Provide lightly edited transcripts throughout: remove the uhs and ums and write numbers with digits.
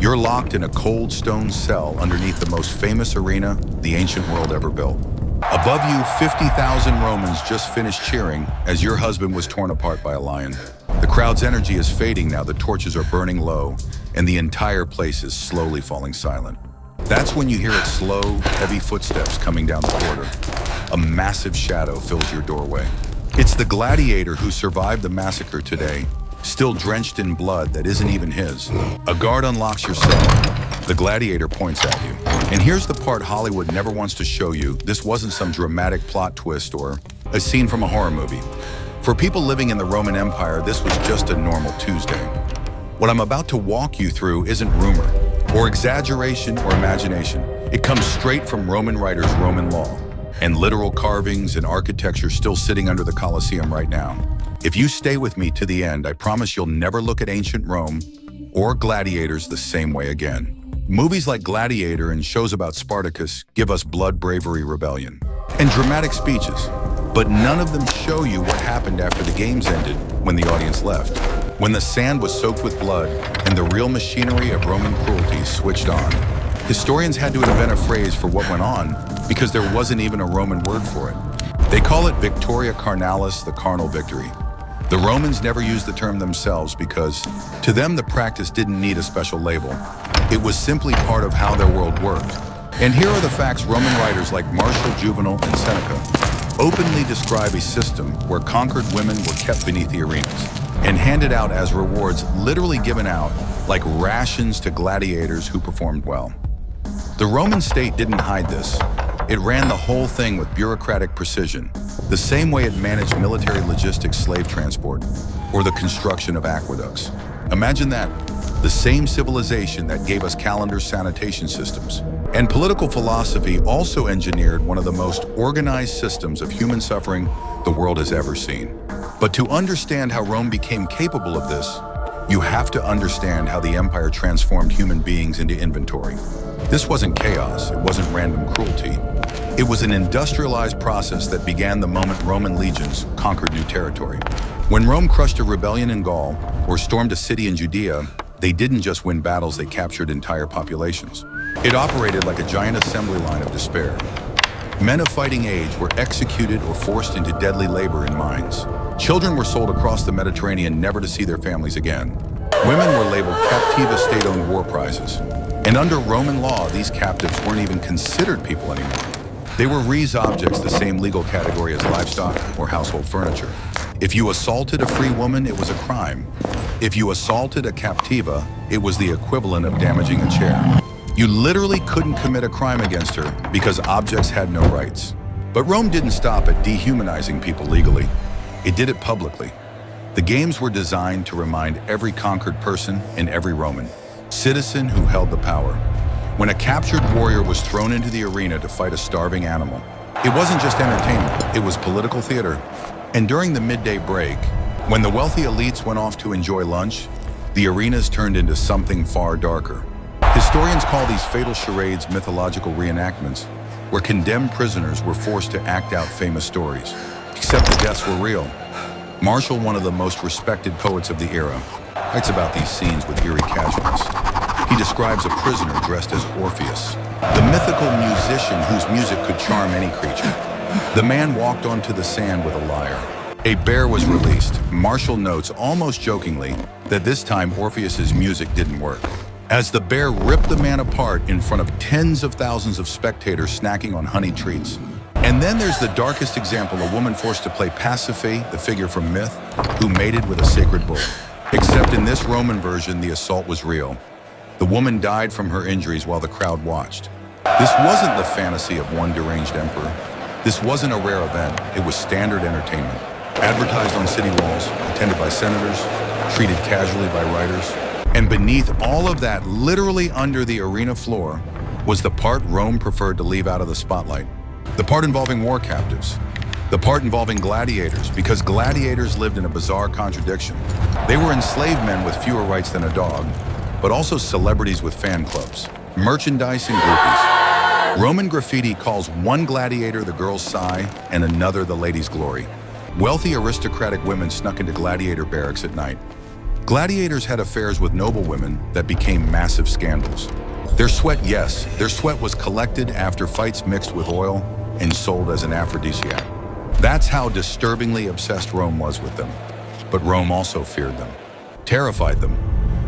You're locked in a cold stone cell underneath the most famous arena the ancient world ever built. Above you, 50,000 Romans just finished cheering as your husband was torn apart by a lion. The crowd's energy is fading now, the torches are burning low, and the entire place is slowly falling silent. That's when you hear its slow, heavy footsteps coming down the corridor. A massive shadow fills your doorway. It's the gladiator who survived the massacre today, still drenched in blood that isn't even his. A guard unlocks your cell. The gladiator points at you. And here's the part Hollywood never wants to show you. This wasn't some dramatic plot twist or a scene from a horror movie. For people living in the Roman Empire, this was just a normal Tuesday. What I'm about to walk you through isn't rumor, or exaggeration, or imagination. It comes straight from Roman writers' Roman law, and literal carvings and architecture still sitting under the Colosseum right now. If you stay with me to the end, I promise you'll never look at ancient Rome or gladiators the same way again. Movies like Gladiator and shows about Spartacus give us blood, bravery, rebellion, and dramatic speeches. But none of them show you what happened after the games ended when the audience left. When the sand was soaked with blood and the real machinery of Roman cruelty switched on. Historians had to invent a phrase for what went on because there wasn't even a Roman word for it. They call it Victoria Carnalis, the carnal victory. The Romans never used the term themselves because, to them, the practice didn't need a special label. It was simply part of how their world worked. And here are the facts Roman writers like Martial, Juvenal, and Seneca openly describe a system where conquered women were kept beneath the arenas and handed out as rewards, literally given out like rations to gladiators who performed well. The Roman state didn't hide this. It ran the whole thing with bureaucratic precision, the same way it managed military logistics, slave transport, or the construction of aqueducts. Imagine that, the same civilization that gave us calendar sanitation systems. And political philosophy also engineered one of the most organized systems of human suffering the world has ever seen. But to understand how Rome became capable of this, you have to understand how the empire transformed human beings into inventory. This wasn't chaos, it wasn't random cruelty. It was an industrialized process that began the moment Roman legions conquered new territory. When Rome crushed a rebellion in Gaul or stormed a city in Judea, they didn't just win battles, they captured entire populations. It operated like a giant assembly line of despair. Men of fighting age were executed or forced into deadly labor in mines. Children were sold across the Mediterranean never to see their families again. Women were labeled captiva, state-owned war prizes. And under Roman law, these captives weren't even considered people anymore. They were res objects, the same legal category as livestock or household furniture. If you assaulted a free woman, it was a crime. If you assaulted a captiva, it was the equivalent of damaging a chair. You literally couldn't commit a crime against her because objects had no rights. But Rome didn't stop at dehumanizing people legally. It did it publicly. The games were designed to remind every conquered person and every Roman citizen who held the power. When a captured warrior was thrown into the arena to fight a starving animal, it wasn't just entertainment, it was political theater. And during the midday break, when the wealthy elites went off to enjoy lunch, the arenas turned into something far darker. Historians call these fatal charades mythological reenactments, where condemned prisoners were forced to act out famous stories. Except the deaths were real. Martial, one of the most respected poets of the era, writes about these scenes with eerie casualness. He describes a prisoner dressed as Orpheus, the mythical musician whose music could charm any creature. The man walked onto the sand with a lyre. A bear was released. Martial notes, almost jokingly, that this time Orpheus's music didn't work. As the bear ripped the man apart in front of tens of thousands of spectators snacking on honey treats. And then there's the darkest example, a woman forced to play Pasiphae, the figure from myth, who mated with a sacred bull. Except in this Roman version, the assault was real. The woman died from her injuries while the crowd watched. This wasn't the fantasy of one deranged emperor. This wasn't a rare event, it was standard entertainment. Advertised on city walls, attended by senators, treated casually by writers. And beneath all of that, literally under the arena floor, was the part Rome preferred to leave out of the spotlight. The part involving war captives. The part involving gladiators, because gladiators lived in a bizarre contradiction. They were enslaved men with fewer rights than a dog, but also celebrities with fan clubs, merchandise, and groupies. Roman graffiti calls one gladiator the girl's sigh and another the lady's glory. Wealthy aristocratic women snuck into gladiator barracks at night. Gladiators had affairs with noblewomen that became massive scandals. Their sweat, yes, their sweat was collected after fights mixed with oil and sold as an aphrodisiac. That's how disturbingly obsessed Rome was with them. But Rome also feared them, terrified them.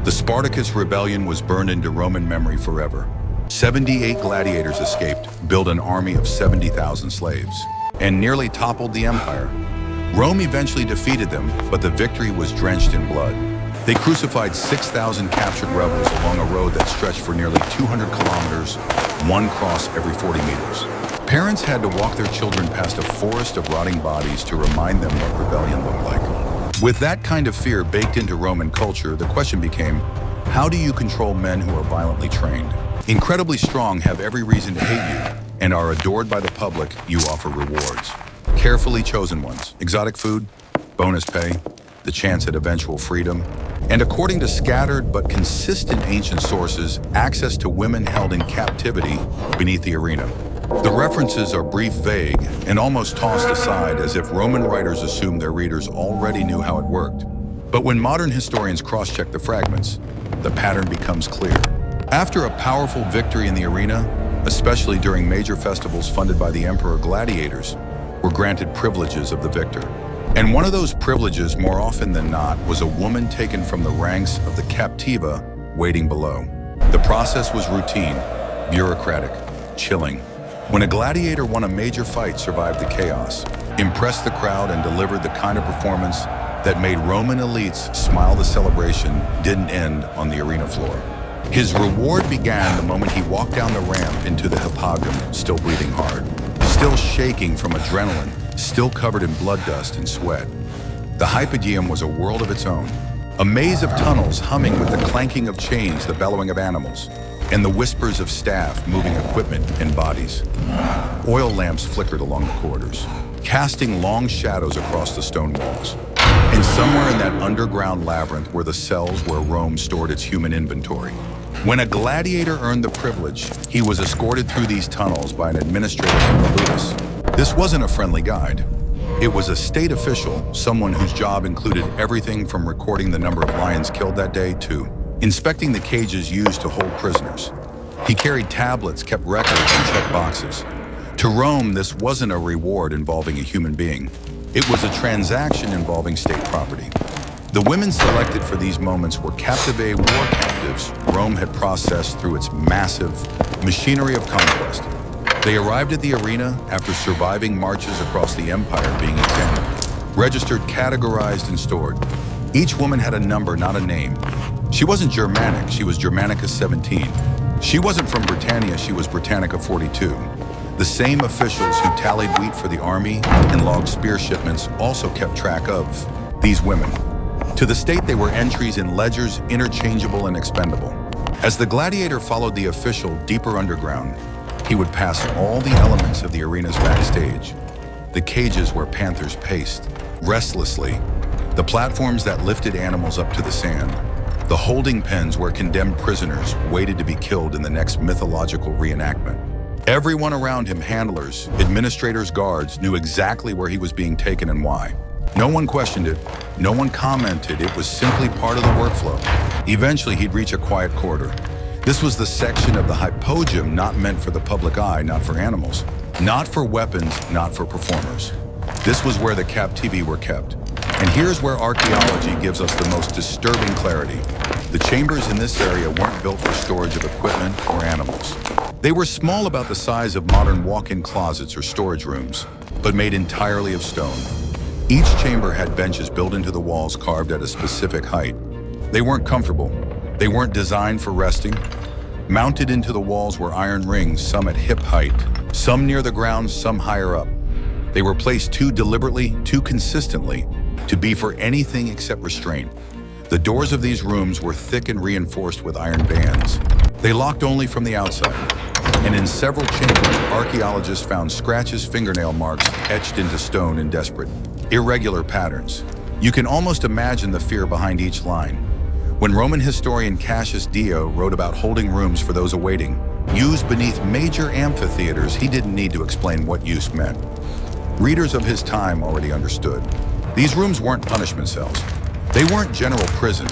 The Spartacus rebellion was burned into Roman memory forever. 78 gladiators escaped, built an army of 70,000 slaves, and nearly toppled the empire. Rome eventually defeated them, but the victory was drenched in blood. They crucified 6,000 captured rebels along a road that stretched for nearly 200 kilometers, one cross every 40 meters. Parents had to walk their children past a forest of rotting bodies to remind them what rebellion looked like. With that kind of fear baked into Roman culture, the question became, how do you control men who are violently trained? Incredibly strong, have every reason to hate you, and are adored by the public, you offer rewards. Carefully chosen ones, exotic food, bonus pay, the chance at eventual freedom, and according to scattered but consistent ancient sources, access to women held in captivity beneath the arena. The references are brief, vague, and almost tossed aside as if Roman writers assumed their readers already knew how it worked. But when modern historians cross-check the fragments, the pattern becomes clear. After a powerful victory in the arena, especially during major festivals funded by the emperor, gladiators were granted privileges of the victor. And one of those privileges, more often than not, was a woman taken from the ranks of the captiva waiting below. The process was routine, bureaucratic, chilling. When a gladiator won a major fight, survived the chaos, impressed the crowd, and delivered the kind of performance that made Roman elites smile, the celebration didn't end on the arena floor. His reward began the moment he walked down the ramp into the hippodrome, still breathing hard, still shaking from adrenaline, still covered in blood dust and sweat. The Hypodium was a world of its own, a maze of tunnels humming with the clanking of chains, the bellowing of animals, and the whispers of staff moving equipment and bodies. Oil lamps flickered along the corridors, casting long shadows across the stone walls. And somewhere in that underground labyrinth were the cells where Rome stored its human inventory. When a gladiator earned the privilege, he was escorted through these tunnels by an administrator from the Ludus. This wasn't a friendly guide. It was a state official, someone whose job included everything from recording the number of lions killed that day to inspecting the cages used to hold prisoners. He carried tablets, kept records, and checked boxes. To Rome, this wasn't a reward involving a human being. It was a transaction involving state property. The women selected for these moments were captive war captives Rome had processed through its massive machinery of conquest. They arrived at the arena after surviving marches across the empire, being examined, registered, categorized, and stored. Each woman had a number, not a name. She wasn't Germanic, she was Germanica 17. She wasn't from Britannia, she was Britannica 42. The same officials who tallied wheat for the army and logged spear shipments also kept track of these women. To the state, they were entries in ledgers, interchangeable and expendable. As the gladiator followed the official deeper underground, he would pass all the elements of the arena's backstage. The cages where panthers paced restlessly, the platforms that lifted animals up to the sand, the holding pens where condemned prisoners waited to be killed in the next mythological reenactment. Everyone around him, handlers, administrators, guards, knew exactly where he was being taken and why. No one questioned it, no one commented, it was simply part of the workflow. Eventually, he'd reach a quiet corridor. This was the section of the Hypodium not meant for the public eye, not for animals, not for weapons, not for performers. This was where the captivi were kept. And here's where archaeology gives us the most disturbing clarity. The chambers in this area weren't built for storage of equipment or animals. They were small, about the size of modern walk-in closets or storage rooms, but made entirely of stone. Each chamber had benches built into the walls, carved at a specific height. They weren't comfortable. They weren't designed for resting. Mounted into the walls were iron rings, some at hip height, some near the ground, some higher up. They were placed too deliberately, too consistently, to be for anything except restraint. The doors of these rooms were thick and reinforced with iron bands. They locked only from the outside. And in several chambers, archaeologists found scratches, fingernail marks etched into stone in desperate, irregular patterns. You can almost imagine the fear behind each line. When Roman historian Cassius Dio wrote about holding rooms for those awaiting, used beneath major amphitheaters, he didn't need to explain what use meant. Readers of his time already understood. These rooms weren't punishment cells. They weren't general prisons.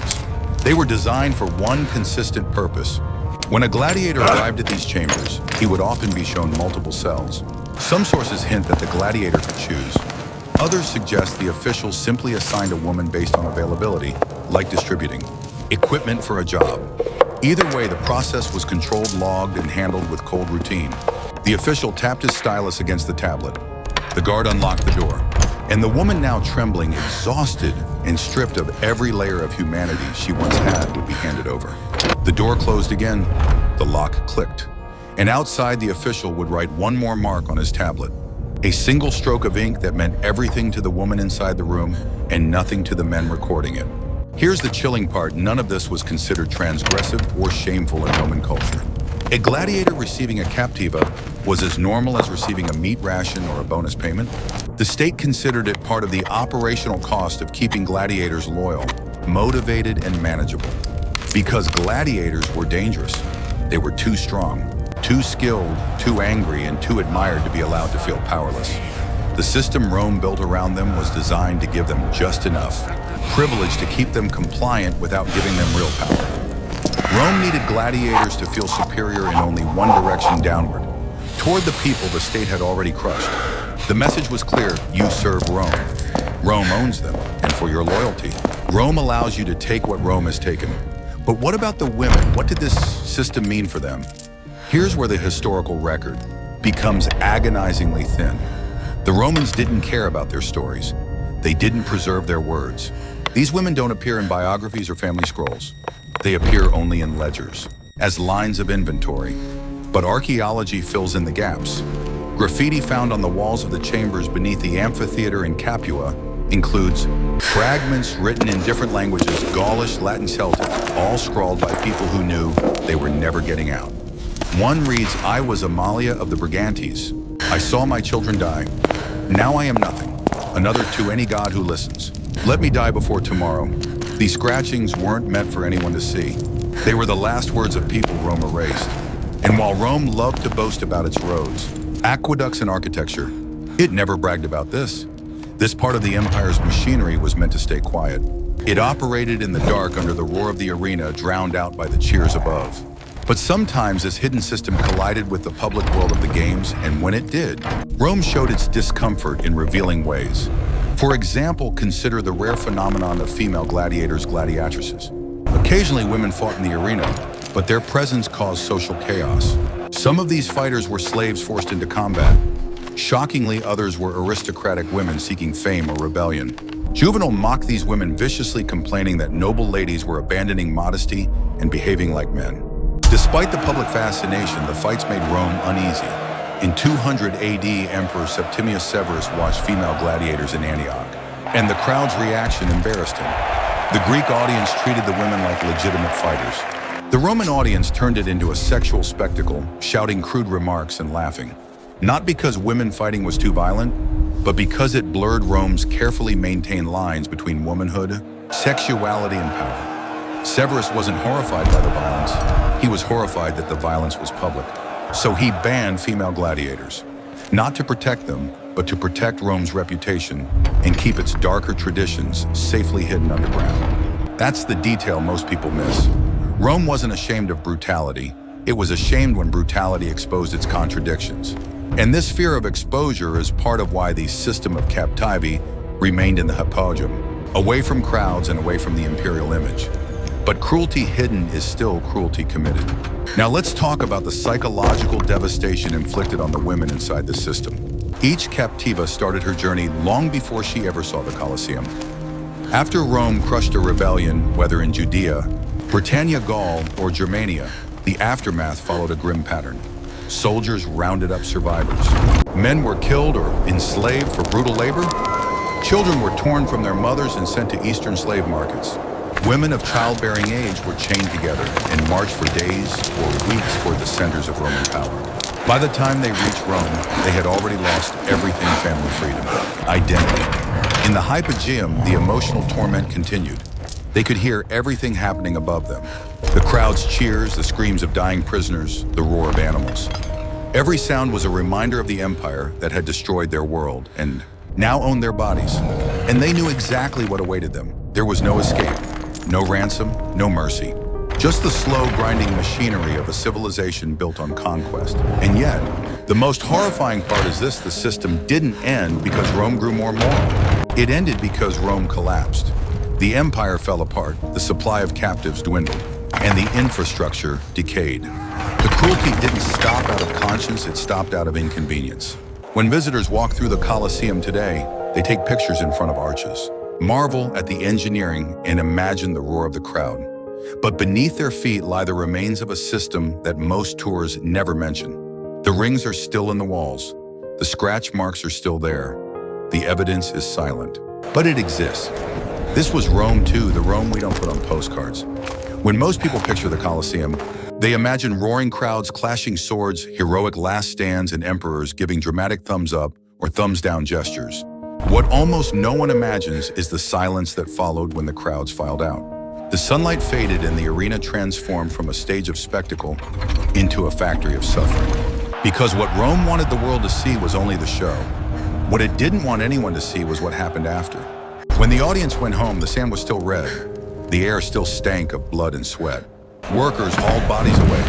They were designed for one consistent purpose. When a gladiator arrived at these chambers, he would often be shown multiple cells. Some sources hint that the gladiator could choose. Others suggest the officials simply assigned a woman based on availability, like distributing equipment for a job. Either way, the process was controlled, logged, and handled with cold routine. The official tapped his stylus against the tablet. The guard unlocked the door, and the woman, now trembling, exhausted, and stripped of every layer of humanity she once had, would be handed over. The door closed again, the lock clicked, and outside the official would write one more mark on his tablet. A single stroke of ink that meant everything to the woman inside the room and nothing to the men recording it. Here's the chilling part: none of this was considered transgressive or shameful in Roman culture. A gladiator receiving a captiva was as normal as receiving a meat ration or a bonus payment. The state considered it part of the operational cost of keeping gladiators loyal, motivated, and manageable. Because gladiators were dangerous. They were too strong, too skilled, too angry, and too admired to be allowed to feel powerless. The system Rome built around them was designed to give them just enough privilege to keep them compliant without giving them real power. Rome needed gladiators to feel superior in only one direction: downward, toward the people the state had already crushed. The message was clear: you serve Rome. Rome owns them, and for your loyalty, Rome allows you to take what Rome has taken. But what about the women? What did this system mean for them? Here's where the historical record becomes agonizingly thin. The Romans didn't care about their stories. They didn't preserve their words. These women don't appear in biographies or family scrolls. They appear only in ledgers, as lines of inventory. But archaeology fills in the gaps. Graffiti found on the walls of the chambers beneath the amphitheater in Capua includes fragments written in different languages: Gaulish, Latin, Celtic, all scrawled by people who knew they were never getting out. One reads, "I was Amalia of the Brigantes. I saw my children die. Now I am nothing. Another to any god who listens. Let me die before tomorrow." These scratchings weren't meant for anyone to see. They were the last words of people Rome erased. And while Rome loved to boast about its roads, aqueducts, and architecture, it never bragged about this. This part of the empire's machinery was meant to stay quiet. It operated in the dark under the roar of the arena, drowned out by the cheers above. But sometimes this hidden system collided with the public world of the games, and when it did, Rome showed its discomfort in revealing ways. For example, consider the rare phenomenon of female gladiators, gladiatresses. Occasionally, women fought in the arena, but their presence caused social chaos. Some of these fighters were slaves forced into combat. Shockingly, others were aristocratic women seeking fame or rebellion. Juvenal mocked these women viciously, complaining that noble ladies were abandoning modesty and behaving like men. Despite the public fascination, the fights made Rome uneasy. In 200 AD, Emperor Septimius Severus watched female gladiators in Antioch, and the crowd's reaction embarrassed him. The Greek audience treated the women like legitimate fighters. The Roman audience turned it into a sexual spectacle, shouting crude remarks and laughing. Not because women fighting was too violent, but because it blurred Rome's carefully maintained lines between womanhood, sexuality, and power. Severus wasn't horrified by the violence. He was horrified that the violence was public. So he banned female gladiators, not to protect them, but to protect Rome's reputation and keep its darker traditions safely hidden underground. That's the detail most people miss. Rome wasn't ashamed of brutality. It was ashamed when brutality exposed its contradictions. And this fear of exposure is part of why the system of captivae remained in the Hypogeum, away from crowds and away from the imperial image. But cruelty hidden is still cruelty committed. Now let's talk about the psychological devastation inflicted on the women inside the system. Each captiva started her journey long before she ever saw the Colosseum. After Rome crushed a rebellion, whether in Judea, Britannia, Gaul, or Germania, the aftermath followed a grim pattern. Soldiers rounded up survivors. Men were killed or enslaved for brutal labor. Children were torn from their mothers and sent to eastern slave markets. Women of childbearing age were chained together and marched for days or weeks toward the centers of Roman power. By the time they reached Rome, they had already lost everything: family freedom, identity. In the Hypogeum, the emotional torment continued. They could hear everything happening above them. The crowd's cheers, the screams of dying prisoners, the roar of animals. Every sound was a reminder of the empire that had destroyed their world and now owned their bodies. And they knew exactly what awaited them. There was no escape, no ransom, no mercy. Just the slow, grinding machinery of a civilization built on conquest. And yet, the most horrifying part is this: the system didn't end because Rome grew more moral. It ended because Rome collapsed. The empire fell apart, the supply of captives dwindled, and the infrastructure decayed. The cruelty didn't stop out of conscience, it stopped out of inconvenience. When visitors walk through the Colosseum today, they take pictures in front of arches, marvel at the engineering, and imagine the roar of the crowd. But beneath their feet lie the remains of a system that most tours never mention. The rings are still in the walls. The scratch marks are still there. The evidence is silent. But it exists. This was Rome too, the Rome we don't put on postcards. When most people picture the Colosseum, they imagine roaring crowds, clashing swords, heroic last stands, and emperors giving dramatic thumbs up or thumbs down gestures. What almost no one imagines is the silence that followed when the crowds filed out. The sunlight faded and the arena transformed from a stage of spectacle into a factory of suffering. Because what Rome wanted the world to see was only the show. What it didn't want anyone to see was what happened after. When the audience went home, the sand was still red. The air still stank of blood and sweat. Workers hauled bodies away.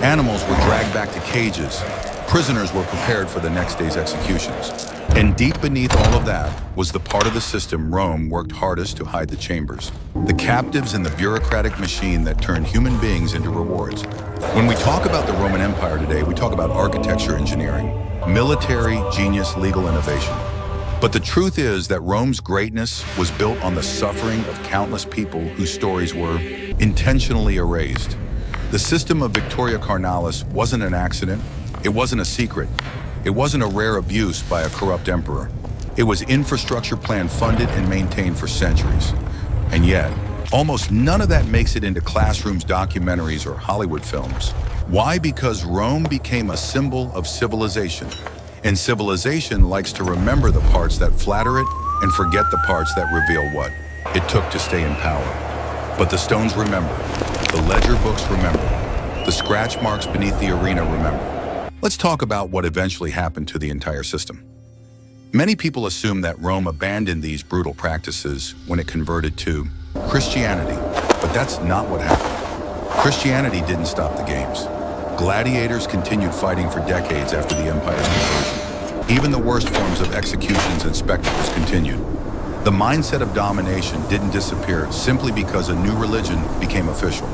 Animals were dragged back to cages. Prisoners were prepared for the next day's executions. And deep beneath all of that was the part of the system Rome worked hardest to hide: the chambers. The captives and the bureaucratic machine that turned human beings into rewards. When we talk about the Roman Empire today, we talk about architecture, engineering, military, genius, legal innovation. But the truth is that Rome's greatness was built on the suffering of countless people whose stories were intentionally erased. The system of Victoria Carnalis wasn't an accident. It wasn't a secret. It wasn't a rare abuse by a corrupt emperor. It was infrastructure plan funded and maintained for centuries. And yet, almost none of that makes it into classrooms, documentaries, or Hollywood films. Why? Because Rome became a symbol of civilization. And civilization likes to remember the parts that flatter it and forget the parts that reveal what it took to stay in power. But the stones remember. The ledger books remember. The scratch marks beneath the arena remember. Let's talk about what eventually happened to the entire system. Many people assume that Rome abandoned these brutal practices when it converted to Christianity, but that's not what happened. Christianity didn't stop the games. Gladiators continued fighting for decades after the empire's conversion. Even the worst forms of executions and spectacles continued. The mindset of domination didn't disappear simply because a new religion became official.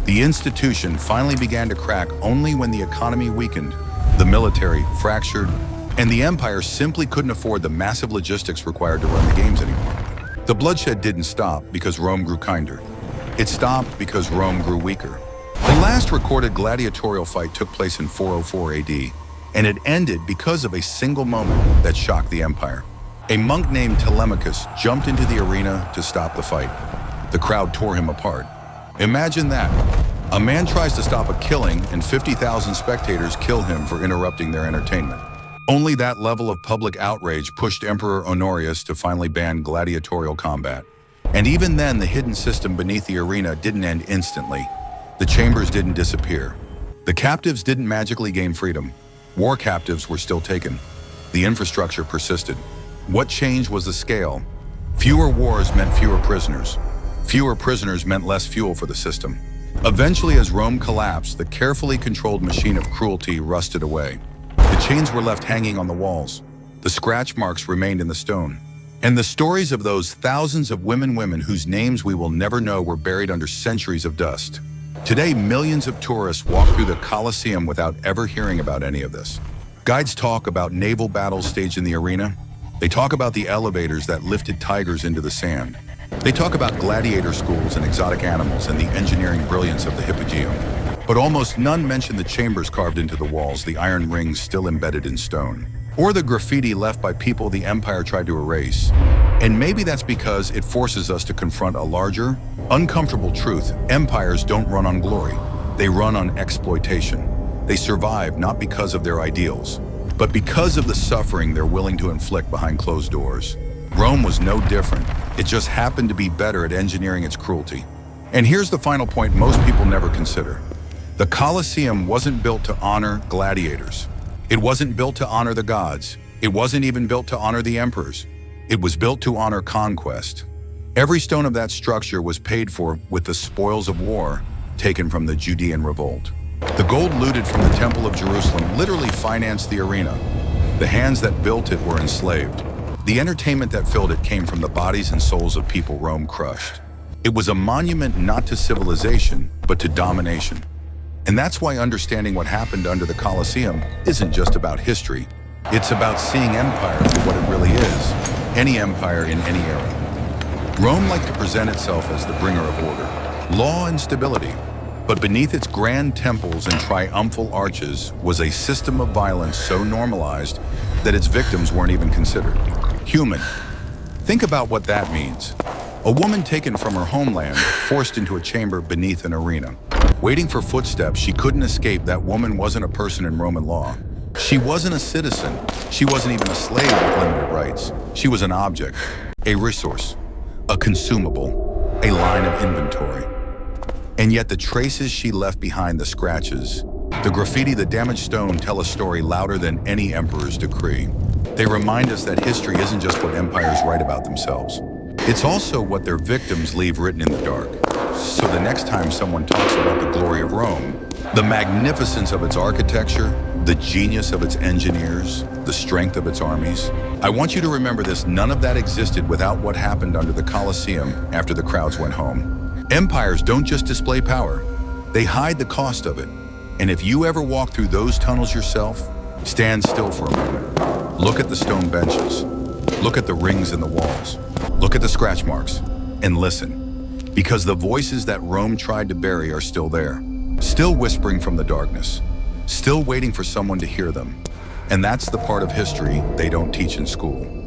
The institution finally began to crack only when the economy weakened, the military fractured, and the empire simply couldn't afford the massive logistics required to run the games anymore. The bloodshed didn't stop because Rome grew kinder. It stopped because Rome grew weaker. The last recorded gladiatorial fight took place in 404 AD, and it ended because of a single moment that shocked the empire. A monk named Telemachus jumped into the arena to stop the fight. The crowd tore him apart. Imagine that. A man tries to stop a killing and 50,000 spectators kill him for interrupting their entertainment. Only that level of public outrage pushed Emperor Honorius to finally ban gladiatorial combat. And even then, the hidden system beneath the arena didn't end instantly. The chambers didn't disappear. The captives didn't magically gain freedom. War captives were still taken. The infrastructure persisted. What changed was the scale. Fewer wars meant fewer prisoners. Fewer prisoners meant less fuel for the system. Eventually, as Rome collapsed, the carefully controlled machine of cruelty rusted away. The chains were left hanging on the walls. The scratch marks remained in the stone. And the stories of those thousands of women whose names we will never know were buried under centuries of dust. Today, millions of tourists walk through the Colosseum without ever hearing about any of this. Guides talk about naval battles staged in the arena. They talk about the elevators that lifted tigers into the sand. They talk about gladiator schools and exotic animals and the engineering brilliance of the Hippogeum. But almost none mention the chambers carved into the walls, the iron rings still embedded in stone, or the graffiti left by people the empire tried to erase. And maybe that's because it forces us to confront a larger, uncomfortable truth. Empires don't run on glory. They run on exploitation. They survive not because of their ideals, but because of the suffering they're willing to inflict behind closed doors. Rome was no different. It just happened to be better at engineering its cruelty. And here's the final point most people never consider. The Colosseum wasn't built to honor gladiators. It wasn't built to honor the gods. It wasn't even built to honor the emperors. It was built to honor conquest. Every stone of that structure was paid for with the spoils of war taken from the Judean revolt. The gold looted from the Temple of Jerusalem literally financed the arena. The hands that built it were enslaved. The entertainment that filled it came from the bodies and souls of people Rome crushed. It was a monument not to civilization, but to domination. And that's why understanding what happened under the Colosseum isn't just about history. It's about seeing empire for what it really is, any empire in any era. Rome liked to present itself as the bringer of order, law and stability. But beneath its grand temples and triumphal arches was a system of violence so normalized that its victims weren't even considered human. Think about what that means. A woman taken from her homeland, forced into a chamber beneath an arena. Waiting for footsteps, she couldn't escape. That woman wasn't a person in Roman law. She wasn't a citizen. She wasn't even a slave with limited rights. She was an object, a resource, a consumable, a line of inventory. And yet the traces she left behind, the scratches, the graffiti, the damaged stone, tell a story louder than any emperor's decree. They remind us that history isn't just what empires write about themselves. It's also what their victims leave written in the dark. So the next time someone talks about the glory of Rome, the magnificence of its architecture, the genius of its engineers, the strength of its armies, I want you to remember this: none of that existed without what happened under the Colosseum after the crowds went home. Empires don't just display power, they hide the cost of it. And if you ever walk through those tunnels yourself, stand still for a moment. Look at the stone benches. Look at the rings in the walls. Look at the scratch marks and listen. Because the voices that Rome tried to bury are still there, still whispering from the darkness, still waiting for someone to hear them. And that's the part of history they don't teach in school.